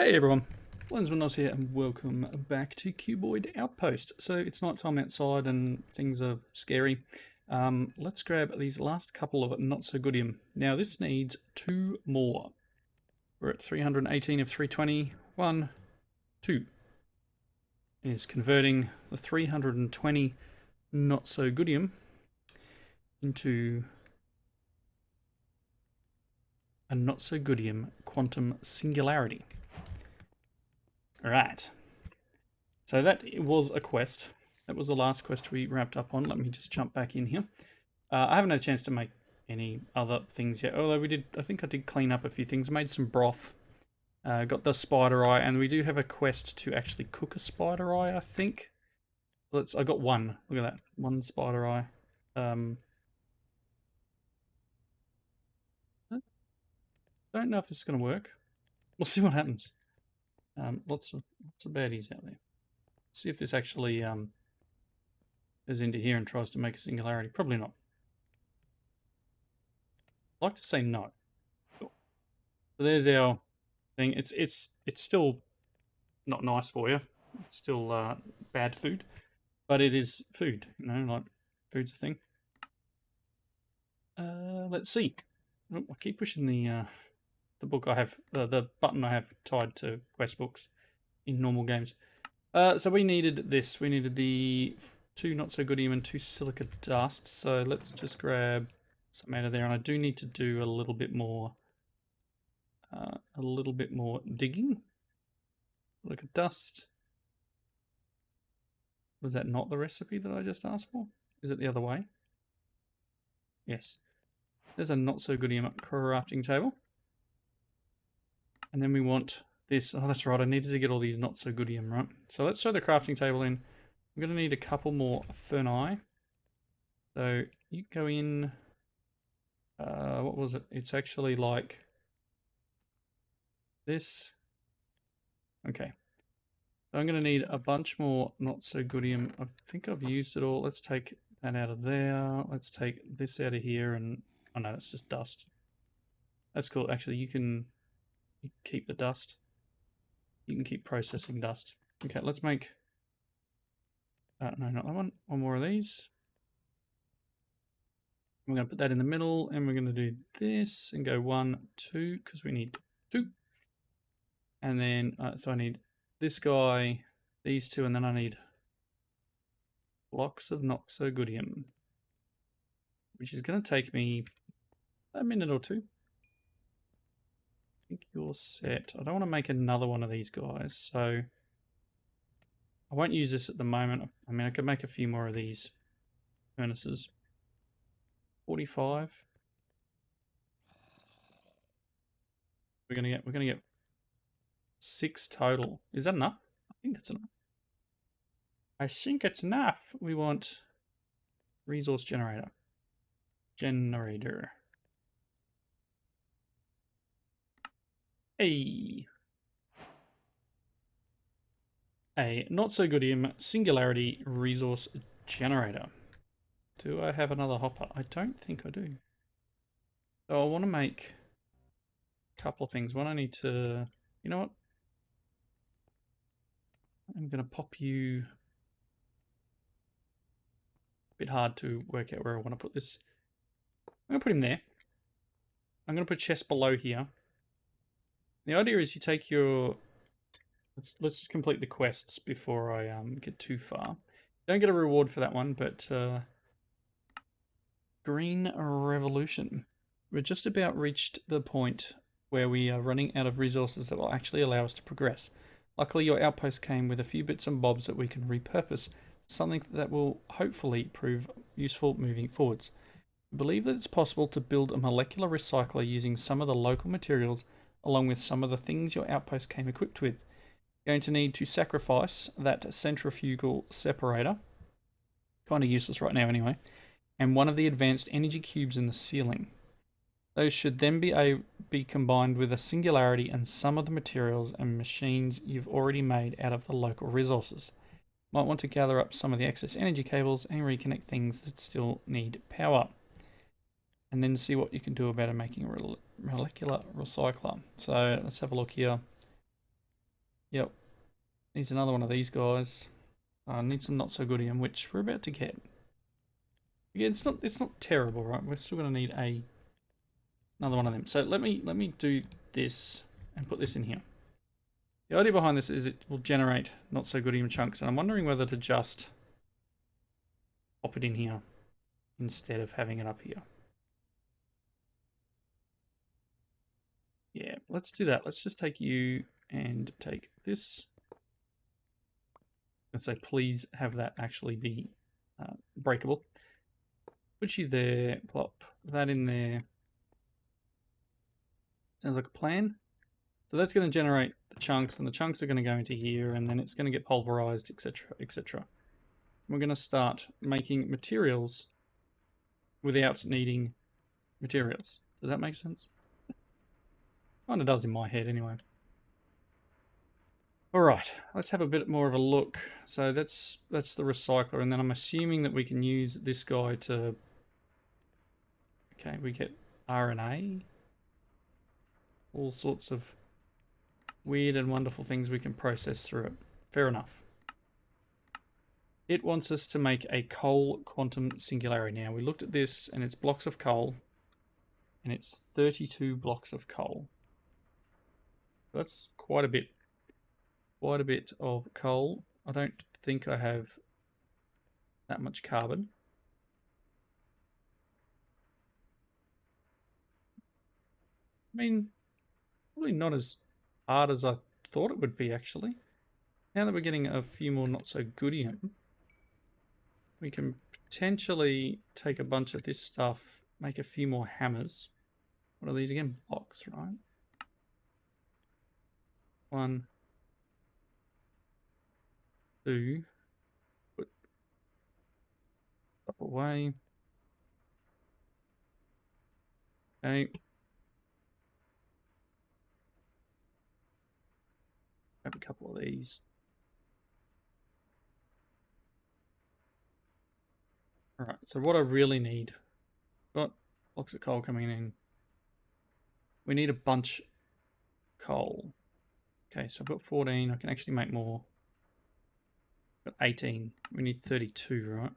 Hey everyone, Lensmanos here and welcome back to Cuboid Outpost. So it's night time outside and things are scary. Let's grab these last couple of not so goodium. Now this needs 2 more. We're at 318 of 320. 1, 2 is converting the 320 not so goodium into a not so goodium quantum singularity. Alright. So that was a quest. That was the last quest we wrapped up on. Let me just jump back in here. I haven't had a chance to make any other things yet. Although I think I did clean up a few things. Made some broth. Got the spider eye, and we do have a quest to actually cook a spider eye, I think. I got one. Look at that. One spider eye. Don't know if this is going to work. We'll see what happens. Lots of baddies out there. Let's see if this actually goes into here and tries to make a singularity. Probably not. I'd like to say no. Cool. So there's our thing. It's still not nice for you. It's still bad food, but it is food. You know, like food's a thing. Let's see. Oh, I keep pushing the book I have, the button I have tied to quest books in normal games. So we needed this. We needed the 2 not so goodium and 2 silica dust. So let's just grab some out of there, and I do need to do a little bit more digging. Look at dust. Was that not the recipe that I just asked for? Is it the other way? Yes. There's a not so goodium crafting table. And then we want this. Oh, that's right. I needed to get all these not so goodium, right? So let's throw the crafting table in. I'm going to need a couple more ferni. So you go in. What was it? It's actually like this. Okay. So I'm going to need a bunch more not so goodium. I think I've used it all. Let's take that out of there. Let's take this out of here. And oh no, that's just dust. That's cool. Actually, you can keep the dust. You can keep processing dust. Okay, let's make... no, not that one. One more of these. We're going to put that in the middle, and we're going to do this and go 1, 2, because we need 2. And then, so I need this guy, these 2, and then I need blocks of noxogoodium, which is going to take me a minute or 2. I think you're set. I don't want to make another one of these guys, so I won't use this at the moment. I mean, I could make a few more of these furnaces. 45. We're gonna get 6 total. Is that enough? I think that's enough. I think it's enough. We want resource generator. A not so goodium singularity resource generator. Do I have another hopper? I don't think I do. So I want to make a couple of things. One, I need to, you know what? I'm going to pop you. A bit hard to work out where I want to put this. I'm going to put him there. I'm going to put chest below here. The idea is you take your... Let's just complete the quests before I get too far. Don't get a reward for that one, but Green Revolution. We're just about reached the point where we are running out of resources that will actually allow us to progress. Luckily, your outpost came with a few bits and bobs that we can repurpose, something that will hopefully prove useful moving forwards. I believe that it's possible to build a molecular recycler using some of the local materials along with some of the things your outpost came equipped with. You're going to need to sacrifice that centrifugal separator, kind of useless right now anyway, and one of the advanced energy cubes in the ceiling. Those should then be combined with a singularity and some of the materials and machines you've already made out of the local resources. Might want to gather up some of the excess energy cables and reconnect things that still need power. And then see what you can do about making a molecular recycler. So let's have a look here. Yep. Needs another one of these guys. I need some not so goodium, which we're about to get. Again, it's not terrible, right? We're still gonna need another one of them. So let me do this and put this in here. The idea behind this is it will generate not so goodium chunks, and I'm wondering whether to just pop it in here instead of having it up here. Yeah, let's do that. Let's just take you and take this. And say, please have that actually be breakable. Put you there, plop that in there. Sounds like a plan. So that's going to generate the chunks, and the chunks are going to go into here, and then it's going to get pulverized, etc., etc. We're going to start making materials without needing materials. Does that make sense? Kind of does in my head, anyway. All right, let's have a bit more of a look. So that's the recycler, and then I'm assuming that we can use this guy to. Okay, we get RNA, all sorts of weird and wonderful things we can process through it. Fair enough. It wants us to make a coal quantum singularity. Now, we looked at this, and it's blocks of coal, and it's 32 blocks of coal. That's quite a bit of coal. I don't think I have that much carbon. I mean, probably not as hard as I thought it would be, actually. Now that we're getting a few more not so goodium, we can potentially take a bunch of this stuff, make a few more hammers. What are these again? Blocks, right? 1, 2, put up away. Okay. Grab a couple of these. All right, so what I really need, got blocks of coal coming in. We need a bunch of coal. Okay, so I've got 14. I can actually make more. Got 18. We need 32, right?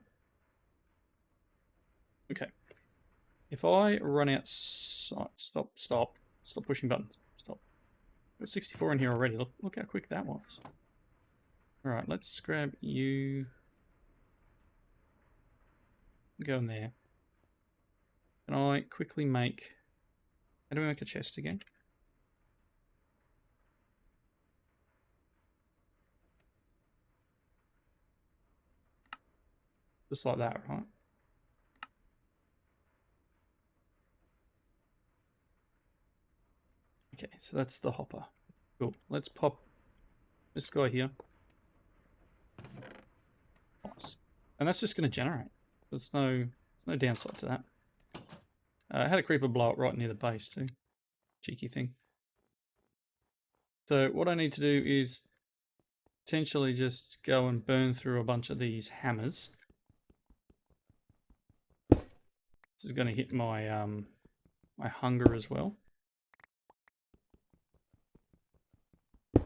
Okay. If I run out, stop pushing buttons. Stop. Got 64 in here already. Look how quick that was. All right, let's grab you. Go in there. Can I quickly make? How do we make a chest again? Just like that, right? Okay, so that's the hopper. Cool. Let's pop this guy here. Nice. And that's just going to generate. There's no downside to that. I had a creeper blow up right near the base too. Cheeky thing. So what I need to do is potentially just go and burn through a bunch of these hammers. This is going to hit my my hunger as well. At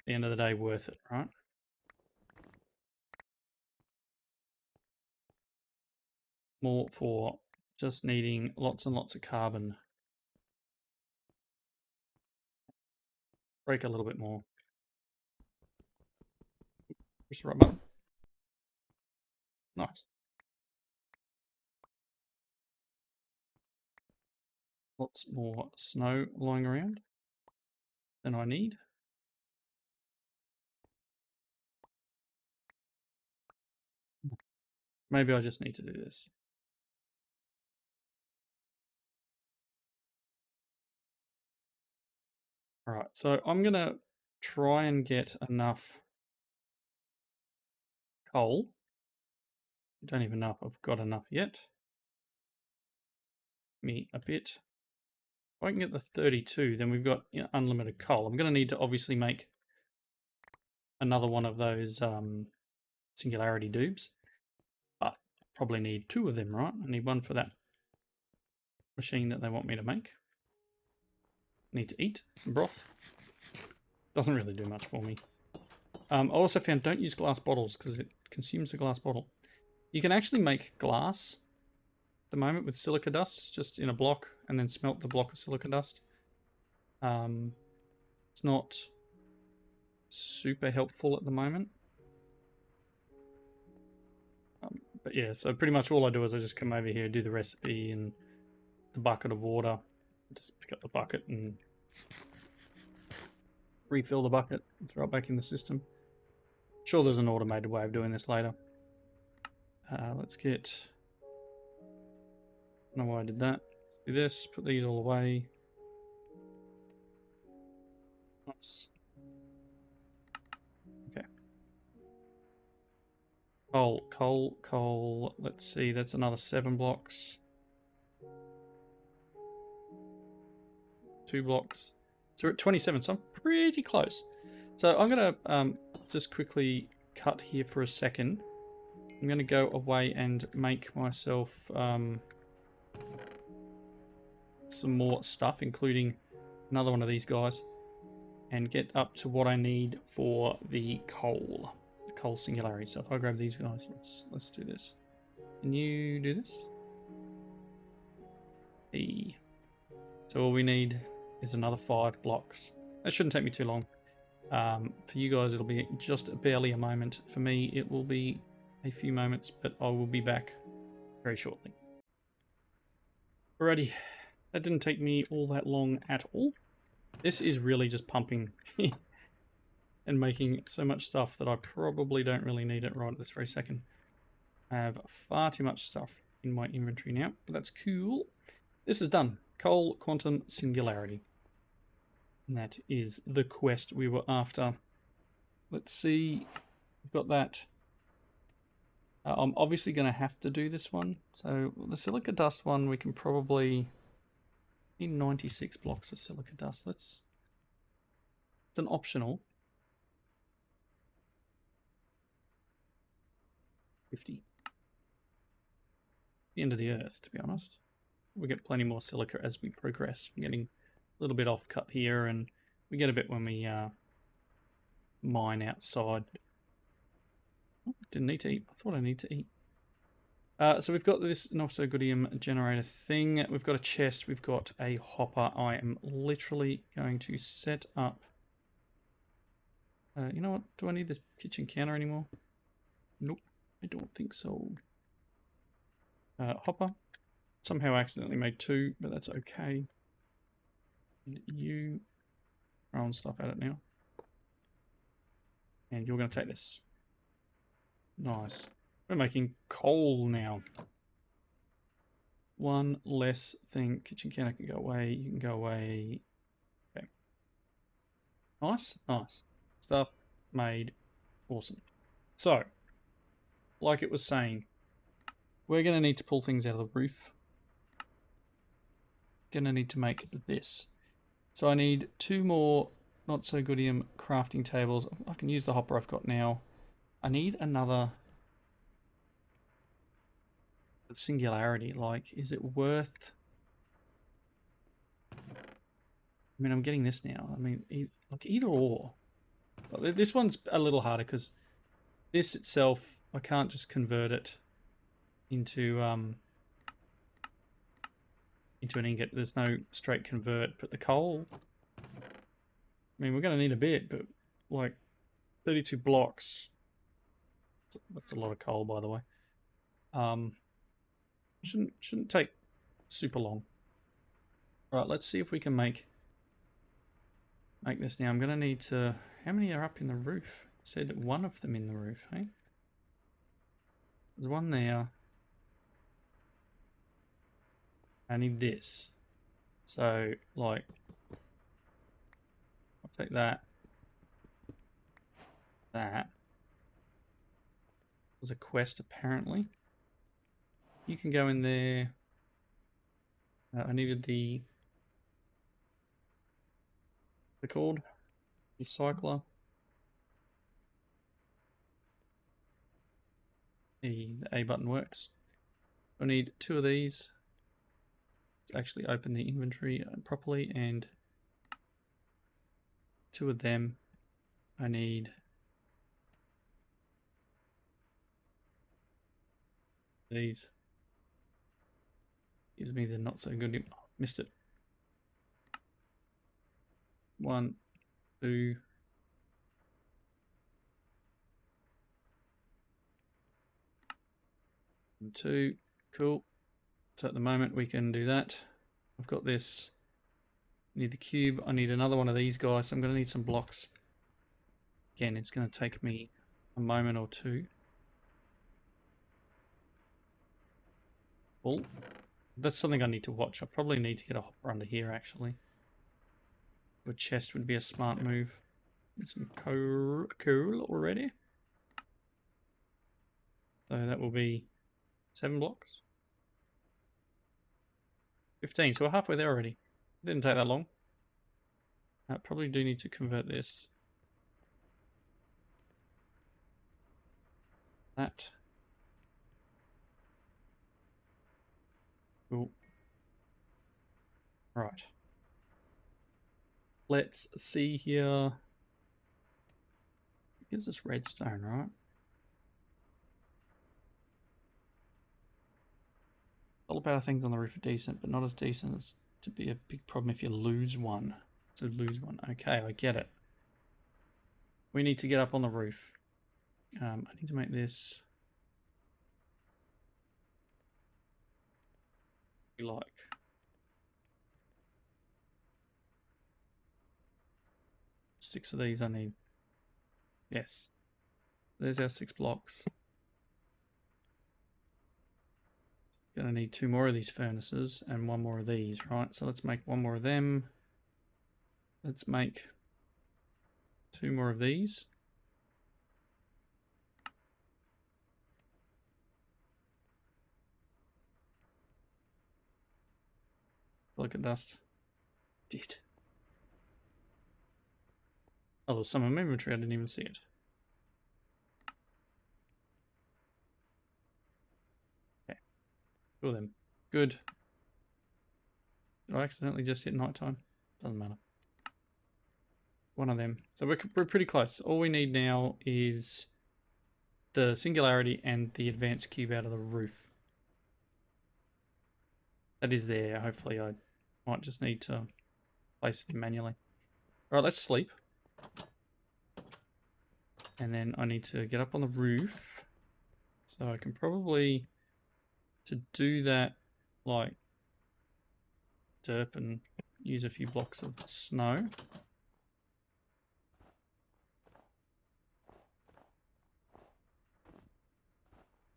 the end of the day, worth it, right? More for just needing lots and lots of carbon. Break a little bit more. Push the right button. Nice. Lots more snow lying around than I need. Maybe I just need to do this. All right, so I'm going to try and get enough coal. I don't even know if I've got enough yet. Me a bit. If I can get the 32, then we've got unlimited coal. I'm going to need to obviously make another one of those Singularity dupes. But probably need 2 of them, right? I need one for that machine that they want me to make. Need to eat some broth. Doesn't really do much for me. I also found don't use glass bottles because it consumes the glass bottle. You can actually make glass at the moment with silica dust, just in a block, and then smelt the block of silica dust. It's not super helpful at the moment. But yeah, so pretty much all I do is I just come over here, do the recipe and the bucket of water. Just pick up the bucket and refill the bucket and throw it back in the system. Sure, there's an automated way of doing this later. Let's get... I don't know why I did that. Let's do this, put these all away. Nice. Okay. Coal. Let's see, that's another 7 blocks. 2 blocks. So we're at 27, so I'm pretty close. So I'm going to just quickly cut here for a second. I'm going to go away and make myself some more stuff, including another one of these guys, and get up to what I need for the coal singularity. So if I grab these guys, let's do this. Can you do this? E. So all we need is another 5 blocks. That shouldn't take me too long. For you guys, it'll be just barely a moment. For me, it will be a few moments, but I will be back very shortly. Alrighty, that didn't take me all that long at all. This is really just pumping and making so much stuff that I probably don't really need it right at this very second. I have far too much stuff in my inventory now, but that's cool. This is done. Coal Quantum Singularity. And that is the quest we were after. Let's see. We've got that. I'm obviously going to have to do this one. So the silica dust one, we can probably need 96 blocks of silica dust. It's an optional. 50. The end of the earth, to be honest. We get plenty more silica as we progress. We're getting a little bit off cut here, and we get a bit when we mine outside. Oh, didn't need to eat. I thought I need to eat. So we've got this Noxogodium generator thing. We've got a chest. We've got a hopper. I am literally going to set up... you know what? Do I need this kitchen counter anymore? Nope. I don't think so. Hopper. Somehow I accidentally made 2, but that's okay. You throwing stuff at it now. And you're going to take this. Nice. We're making coal now. 1 less thing. Kitchen counter can go away. You can go away. Okay. Nice. Nice. Stuff made. Awesome. So, like it was saying, we're going to need to pull things out of the roof. Going to need to make this. So I need 2 more not so goodium crafting tables. I can use the hopper I've got now. I need another singularity. Like, is it worth... I mean, I'm getting this now. I mean, like either or. This one's a little harder because this itself, I can't just convert it into an ingot. There's no straight convert, but the coal... I mean, we're going to need a bit, but like 32 blocks. That's a lot of coal, by the way. Shouldn't take super long. Right, let's see if we can make this now. I'm going to need to... How many are up in the roof? It said 1 of them in the roof, hey? There's 1 there. I need this. So, like... I'll take that. That. There's a quest, apparently. You can go in there. I needed the... What's it called? Recycler. The A button works. I need 2 of these to actually open the inventory properly, and 2 of them, I need these. Gives me the not so good. Oh, missed it. 1, 2. And 2. Cool. So at the moment we can do that. I've got this. I need the cube. I need another one of these guys. So I'm going to need some blocks. Again, it's going to take me a moment or two. Well, that's something I need to watch. I probably need to get a hopper under here, actually. A chest would be a smart move. Get some coal already. So that will be 7 blocks. 15, so we're halfway there already. Didn't take that long. I probably do need to convert this. That. Cool. Right. Let's see here. Here's this redstone, right? Solar power things on the roof are decent, but not as decent as to be a big problem if you lose one. So lose one. Okay, I get it. We need to get up on the roof. I need to make this like 6 of these I need. Yes. There's our 6 blocks. Gonna need 2 more of these furnaces and 1 more of these, right? So let's make 1 more of them. Let's make 2 more of these. Look at dust. Did. Oh, there's some in my inventory. I didn't even see it. Okay. Two of them. Good. Did I accidentally just hit nighttime? Doesn't matter. 1 of them. So we're pretty close. All we need now is the Singularity and the advanced cube out of the roof. That is there. Hopefully I might just need to place it manually. Alright, let's sleep. And then I need to get up on the roof. So I can probably, to do that, like, derp and use a few blocks of snow.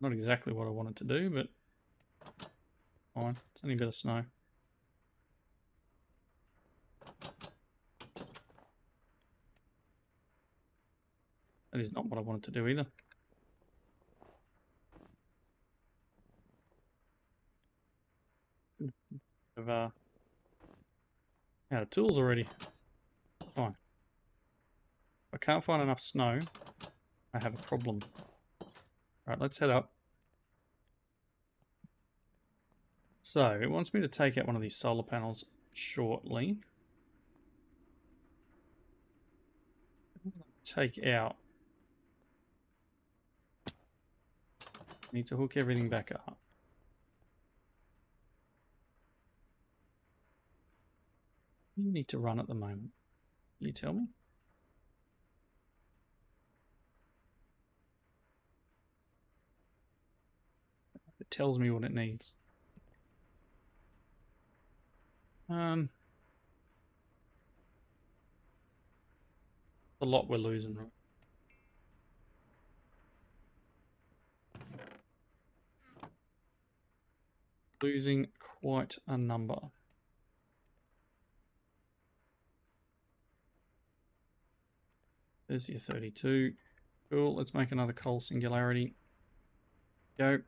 Not exactly what I wanted to do, but fine. It's only a bit of snow. That is not what I wanted to do either. I've out of tools already. Fine. If I can't find enough snow, I have a problem. Alright, let's head up. So, it wants me to take out one of these solar panels shortly. Take out. Need to hook everything back up. You need to run at the moment. You tell me? It tells me what it needs. A lot we're losing, right? Losing quite a number. There's your 32. Cool, let's make another coal Singularity. Go.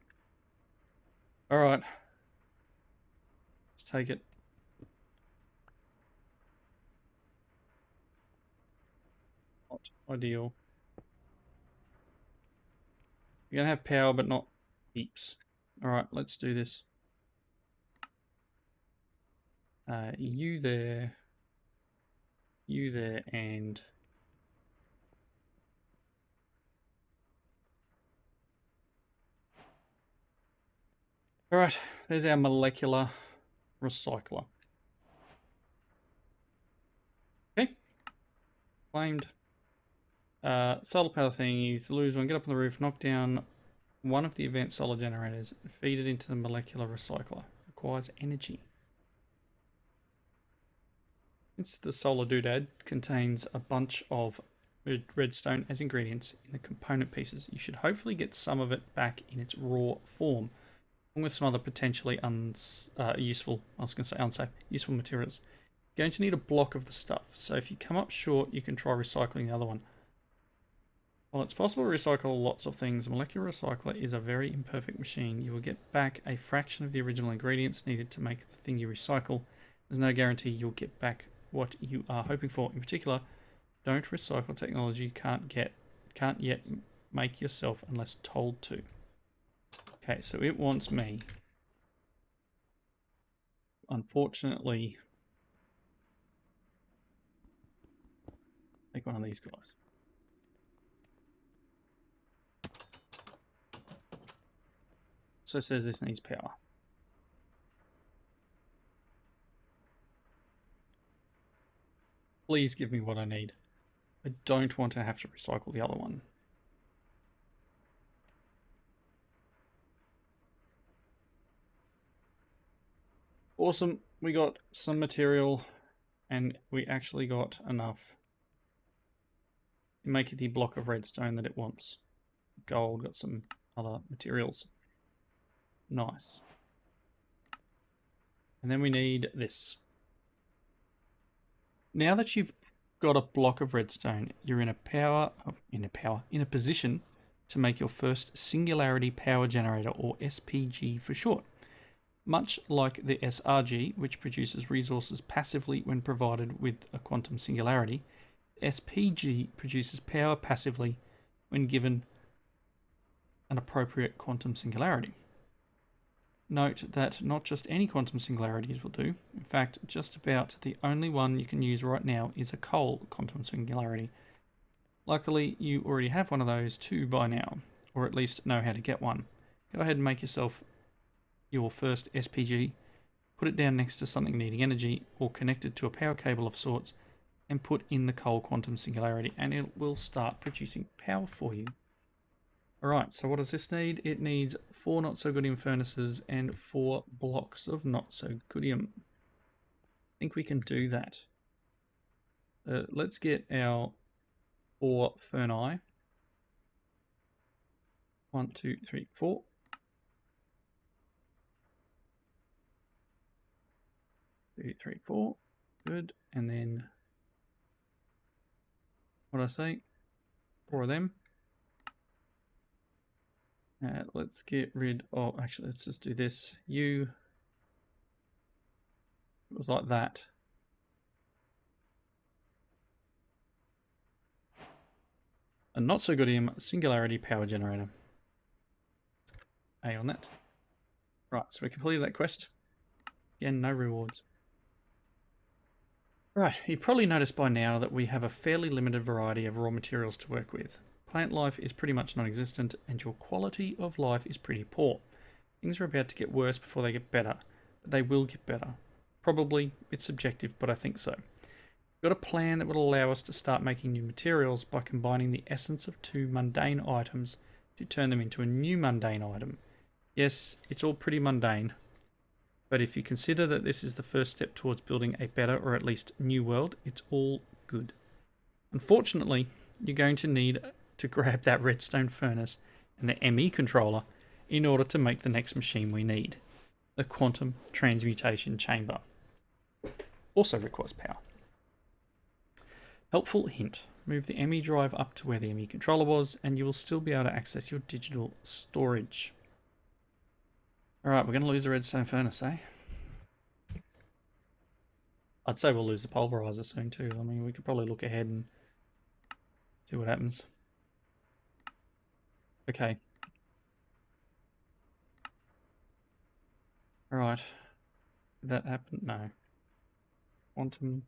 Alright. Let's take it. Not ideal. You're going to have power, but not heaps. Alright, let's do this. You there, and Alright, there's our molecular recycler. Okay. Claimed. Solar power thingies, lose one, get up on the roof, knock down one of the advanced solar generators, feed it into the molecular recycler. Requires energy. Since the solar doodad contains a bunch of redstone as ingredients in the component pieces, you should hopefully get some of it back in its raw form, along with some other potentially useful, I was going to say unsafe, useful materials. You're going to need a block of the stuff, so if you come up short, you can try recycling the other one. While it's possible to recycle lots of things, a molecular recycler is a very imperfect machine. You will get back a fraction of the original ingredients needed to make the thing you recycle. There's no guarantee you'll get back what you are hoping for. In particular, don't recycle technology you can't yet make yourself unless told to. Okay, so it wants me, unfortunately, take one of these guys. So it says this needs power. Please give me what I need. I don't want to have to recycle the other one. Awesome, we got some material and we actually got enough to make it the block of redstone that it wants. Gold, got some other materials. Nice. And then we need this. Now that you've got a block of redstone, you're in a position to make your first Singularity power generator, or SPG for short. Much like the SRG, which produces resources passively when provided with a quantum singularity, SPG produces power passively when given an appropriate quantum singularity. Note that not just any quantum singularities will do. In fact, just about the only one you can use right now is a coal quantum singularity. Luckily, you already have one of those too by now, or at least know how to get one. Go ahead and make yourself your first SPG, put it down next to something needing energy, or connected to a power cable of sorts, and put in the coal quantum singularity, and it will start producing power for you. Alright, so what does this need? It needs 4 not-so-goodium furnaces and 4 blocks of not-so-goodium. I think we can do that. Let's get our 4 ferni. 1, 2, 3, 4. Two, three, 4. Good. And then, what did I say? 4 of them. Let's get rid of, actually, let's just do this. It was like that. A not-so-goodium singularity power generator. A on that. Right, so we completed that quest. Again, no rewards. Right, you've probably noticed by now that we have a fairly limited variety of raw materials to work with. Plant life is pretty much non-existent, and your quality of life is pretty poor. Things are about to get worse before they get better, but they will get better. Probably, it's subjective, but I think so. We've got a plan that will allow us to start making new materials by combining the essence of 2 mundane items to turn them into a new mundane item. Yes, it's all pretty mundane, but if you consider that this is the first step towards building a better, or at least new world, it's all good. Unfortunately, you're going to need to grab that redstone furnace and the ME controller in order to make the next machine we need. The quantum transmutation chamber also requires power. Helpful hint. Move the ME drive up to where the ME controller was and you will still be able to access your digital storage. Alright, we're going to lose the redstone furnace, eh? I'd say we'll lose the pulverizer soon too. I mean, we could probably look ahead and see what happens. Okay. Alright. Did that happen? No. Quantum.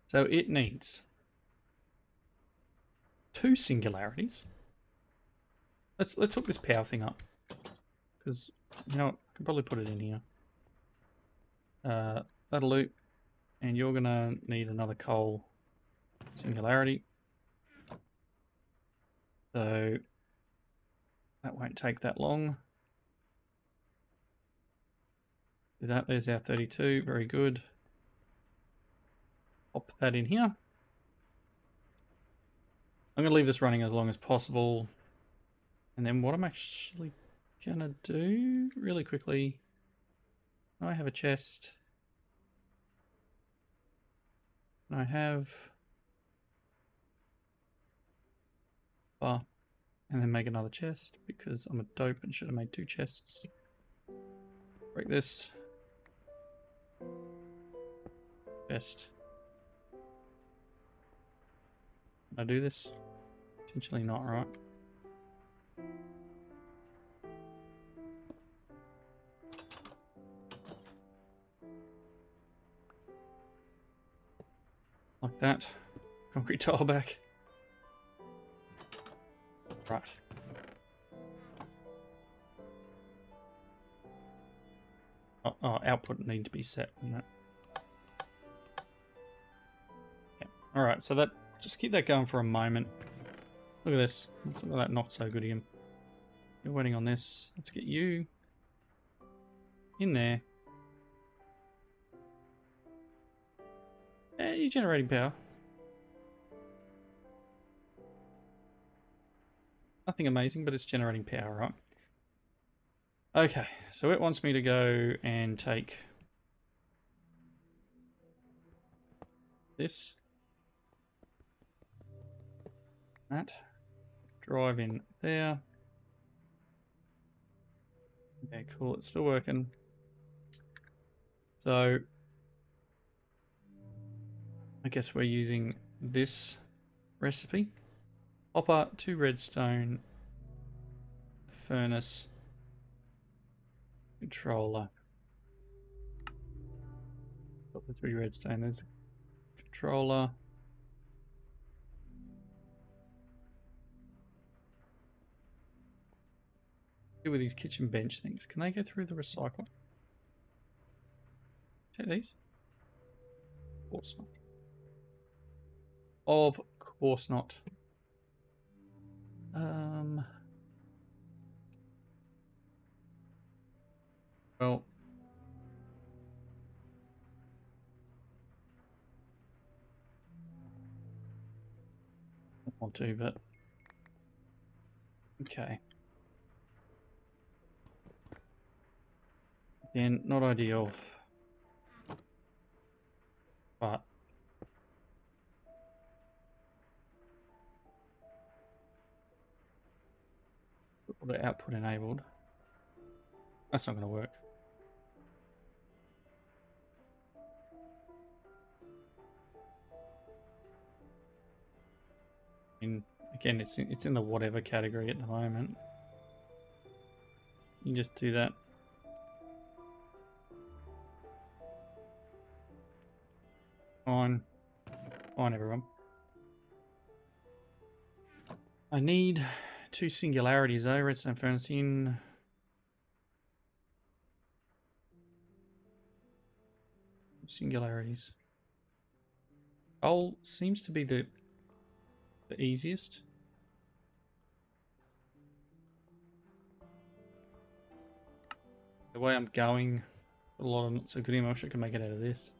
So it needs 2 singularities. Let's hook this power thing up. Because, you know what, I can probably put it in here. That'll loop. And you're going to need another coal singularity. So that won't take that long. Do that. There's our 32. Very good. Pop that in here. I'm going to leave this running as long as possible. And then what I'm actually going to do really quickly. I have a chest. I have... and then make another chest because I'm a dope and should have made 2 chests. Break this. Chest. Can I do this? Potentially not, right? Like that. Concrete tile back. Right. Oh, output need to be set. Yeah. Alright, so that just keep that going for a moment. Look at this. Look at that not so good again. You're waiting on this. Let's get you in there. You're generating power. Nothing amazing, but it's generating power, right? Okay, so it wants me to go and take this, that, drive in there. Okay, cool, it's still working. So I guess we're using this recipe. Hopper, 2 redstone, furnace, controller. Got the 3 redstone, there's a controller. With these kitchen bench things, can they go through the recycler? Take these? Of course not. Of course not. Well, I don't want to, but okay. Again, not ideal, but the output enabled. That's not going to work. And again, it's in the whatever category at the moment. You can just do that. Fine, fine, everyone. I need 2 singularities though. Redstone furnace in. Singularities. Coal seems to be the easiest. The way I'm going, a lot of not so good emotion, I can make it out of this.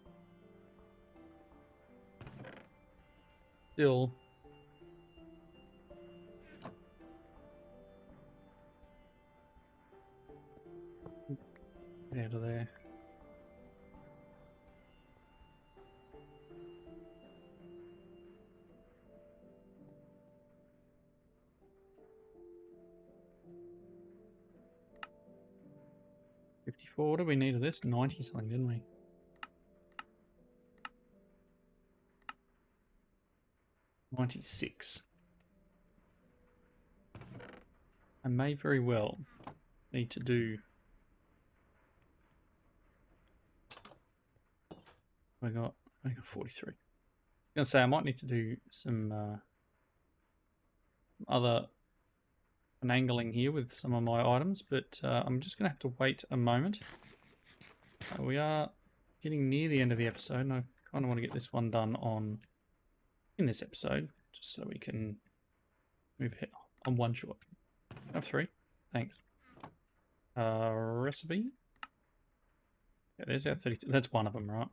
Still. Get out of there. What do we need of this? 90 something, didn't we? 96. I may very well need to do. I got 43. I was gonna say I might need to do some other finagling here with some of my items, but I'm just going to have to wait a moment. We are getting near the end of the episode, and I kind of want to get this one done in this episode, just so we can move ahead on one shot. I have 3. Thanks. Recipe. Yeah, there's our 32. That's one of them, right?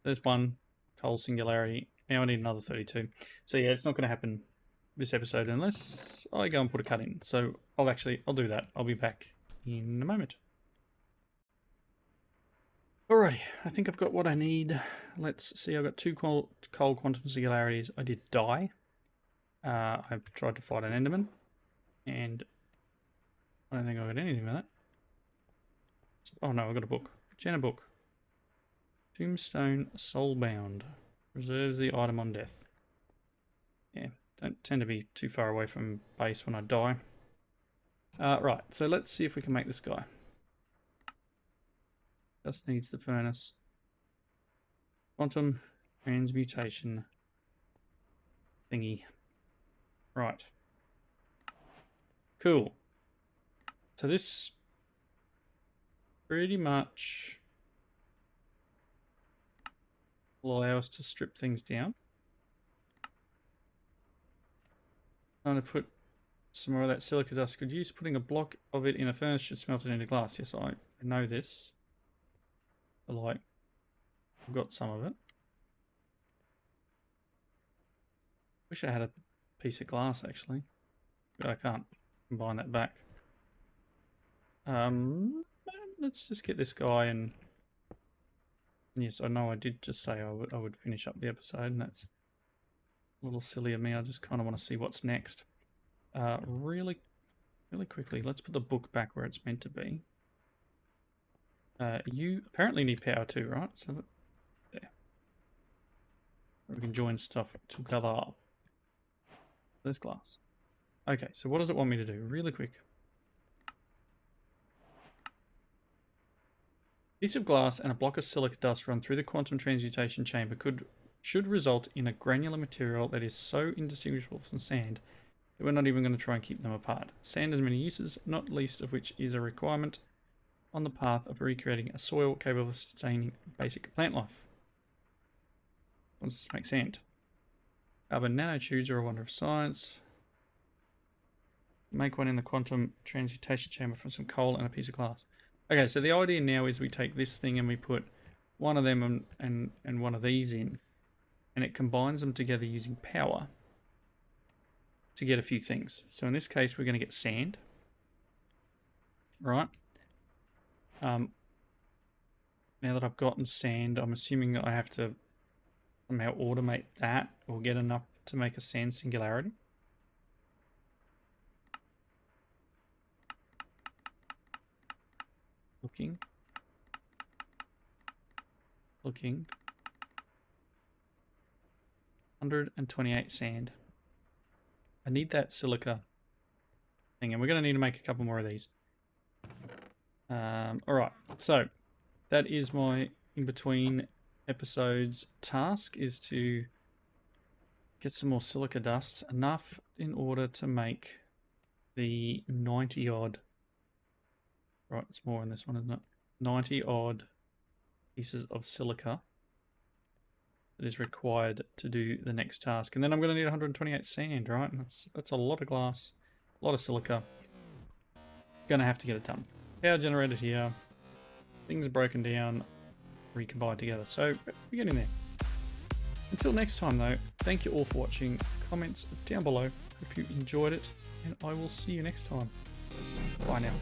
There's one. Coal Singularity. Now I need another 32. So yeah, it's not going to happen this episode unless I go and put a cut in. So I'll do that. I'll be back in a moment. Alrighty, I think I've got what I need. Let's see, I've got 2 coal quantum singularities. I did die. I've tried to fight an Enderman, and I don't think I got anything with that. Oh no, I got a book. Jenna book. Tombstone Soulbound. Reserves the item on death. Yeah, don't tend to be too far away from base when I die. Right, so let's see if we can make this guy. Just needs the furnace. Quantum transmutation thingy. Right. Cool. So this pretty much will allow us to strip things down. I'm going to put some more of that silica dust. Could use putting a block of it in a furnace should smelt it into glass. Yes, I know this. Like, I've got some of it. Wish I had a piece of glass actually, but I can't combine that back. Let's just get this guy, and yes, I know I did just say I would finish up the episode, and that's a little silly of me. I just kind of want to see what's next. Really quickly, let's put the book back where it's meant to be. You apparently need power too, right? So that, there. We can join stuff together. There's glass. Okay, so what does it want me to do? Really quick. A piece of glass and a block of silica dust run through the quantum transmutation chamber should result in a granular material that is so indistinguishable from sand that we're not even going to try and keep them apart. Sand has many uses, not least of which is a requirement on the path of recreating a soil capable of sustaining basic plant life. What does this make sand? Carbon nanotubes are a wonder of science. Make one in the quantum transmutation chamber from some coal and a piece of glass. Okay, so the idea now is we take this thing and we put one of them and one of these in, and it combines them together using power to get a few things. So in this case, we're going to get sand, right? Now that I've gotten sand, I'm assuming that I have to somehow automate that or get enough to make a sand singularity. Looking. 128 sand. I need that silica thing, and we're going to need to make a couple more of these. Alright, so that is my in-between episodes task, is to get some more silica dust, enough in order to make the 90 odd, right, it's more in this one, isn't it? 90 odd pieces of silica that is required to do the next task. And then I'm going to need 128 sand, right? And that's a lot of glass, a lot of silica. Going to have to get it done. Power generated here. Things are broken down, recombined together. So we're getting there. Until next time though, thank you all for watching. Comments down below. Hope you enjoyed it, and I will see you next time. Bye now.